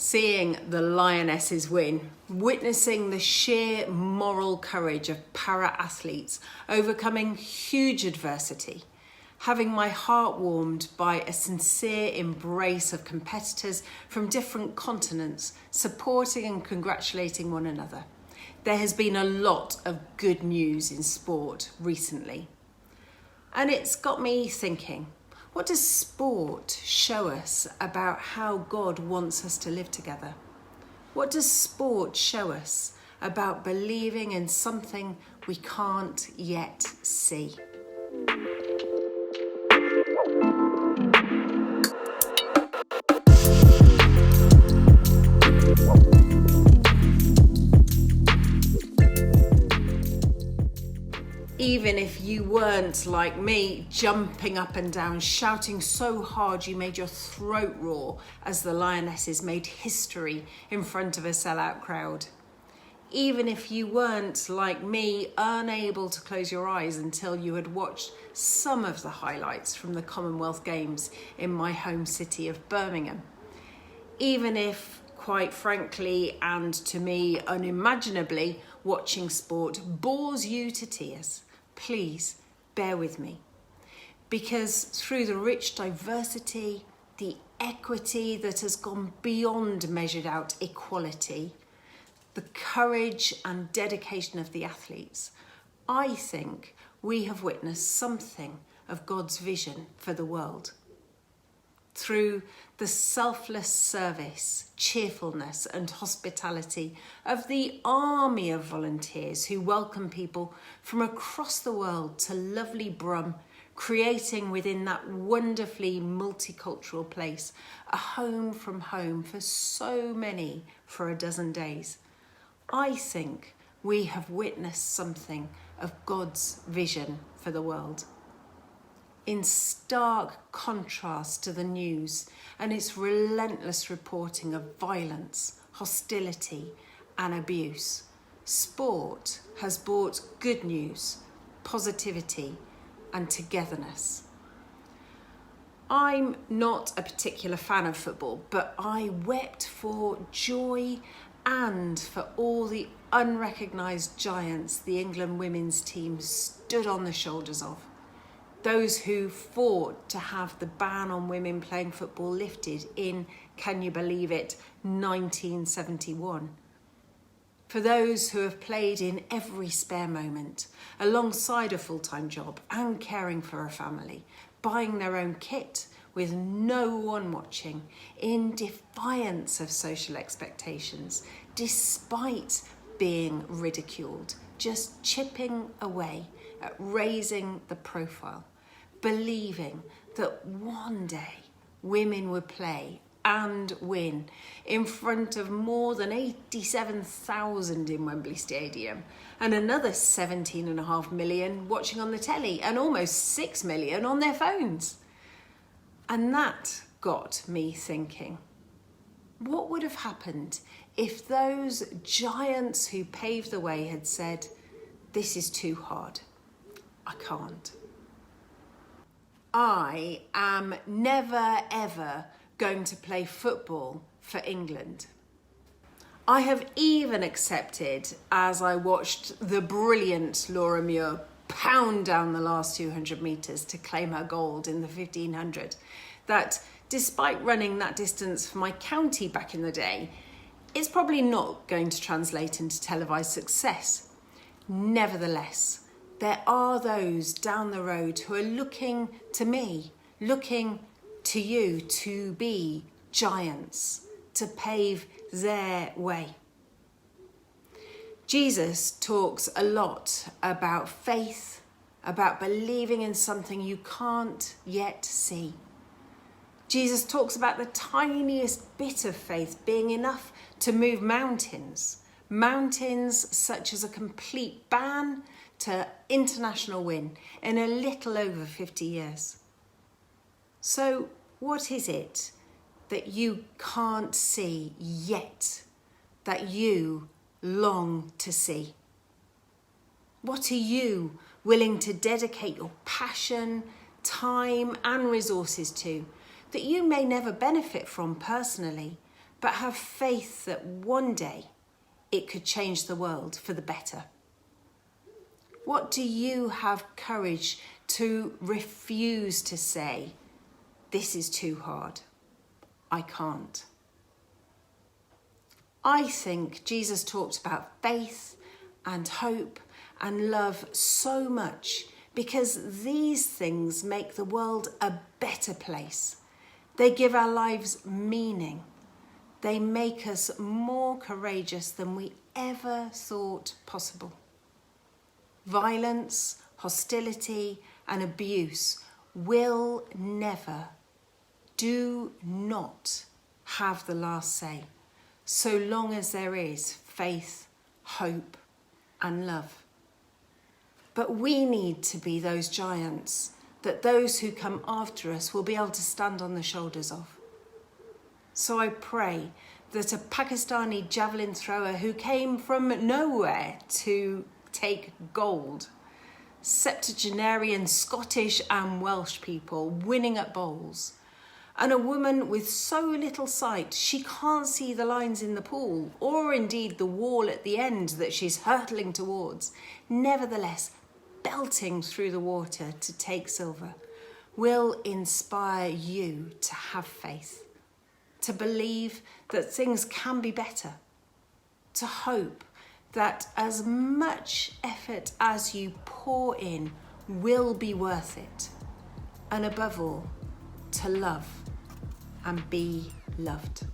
Seeing the Lionesses win, witnessing the sheer moral courage of para-athletes overcoming huge adversity, having my heart warmed by a sincere embrace of competitors from different continents, supporting and congratulating one another. There has been a lot of good news in sport recently. And it's got me thinking, what does sport show us about how God wants us to live together? What does sport show us about believing in something we can't yet see? Even if you weren't like me, jumping up and down, shouting so hard you made your throat roar as the Lionesses made history in front of a sellout crowd. Even if you weren't like me, unable to close your eyes until you had watched some of the highlights from the Commonwealth Games in my home city of Birmingham. Even if, quite frankly, and to me unimaginably, watching sport bores you to tears, please bear with me, because through the rich diversity, the equity that has gone beyond measured out equality, the courage and dedication of the athletes, I think we have witnessed something of God's vision for the world. Through the selfless service, cheerfulness and hospitality of the army of volunteers who welcome people from across the world to lovely Brum, creating within that wonderfully multicultural place a home from home for so many for a dozen days. I think we have witnessed something of God's vision for the world. In stark contrast to the news and its relentless reporting of violence, hostility and abuse, sport has brought good news, positivity and togetherness. I'm not a particular fan of football, but I wept for joy and for all the unrecognised giants the England women's team stood on the shoulders of. Those who fought to have the ban on women playing football lifted in, can you believe it, 1971. For those who have played in every spare moment, alongside a full-time job and caring for a family, buying their own kit with no one watching, in defiance of social expectations, despite being ridiculed, just chipping away at raising the profile, believing that one day women would play and win in front of more than 87,000 in Wembley Stadium and another 17.5 million watching on the telly and almost 6 million on their phones. And that got me thinking, what would have happened if those giants who paved the way had said, "This is too hard, I can't"? I am never ever going to play football for England. I have even accepted, as I watched the brilliant Laura Muir pound down the last 200 metres to claim her gold in the 1500, that despite running that distance for my county back in the day, it's probably not going to translate into televised success. Nevertheless, there are those down the road who are looking to me, looking to you to be giants, to pave their way. Jesus talks a lot about faith, about believing in something you can't yet see. Jesus talks about the tiniest bit of faith being enough to move mountains. Mountains such as a complete ban to international win in a little over 50 years. So what is it that you can't see yet that you long to see? What are you willing to dedicate your passion, time and resources to that you may never benefit from personally, but have faith that one day it could change the world for the better? What do you have courage to refuse to say, this is too hard, I can't? I think Jesus talked about faith and hope and love so much because these things make the world a better place. They give our lives meaning. They make us more courageous than we ever thought possible. Violence, hostility, and abuse will never, do not have the last say, so long as there is faith, hope, and love. But we need to be those giants that those who come after us will be able to stand on the shoulders of. So I pray that a Pakistani javelin thrower who came from nowhere to take gold, septuagenarian Scottish and Welsh people winning at bowls, and a woman with so little sight she can't see the lines in the pool or indeed the wall at the end that she's hurtling towards, nevertheless belting through the water to take silver, will inspire you to have faith, to believe that things can be better, to hope that as much effort as you pour in will be worth it, and above all, to love and be loved.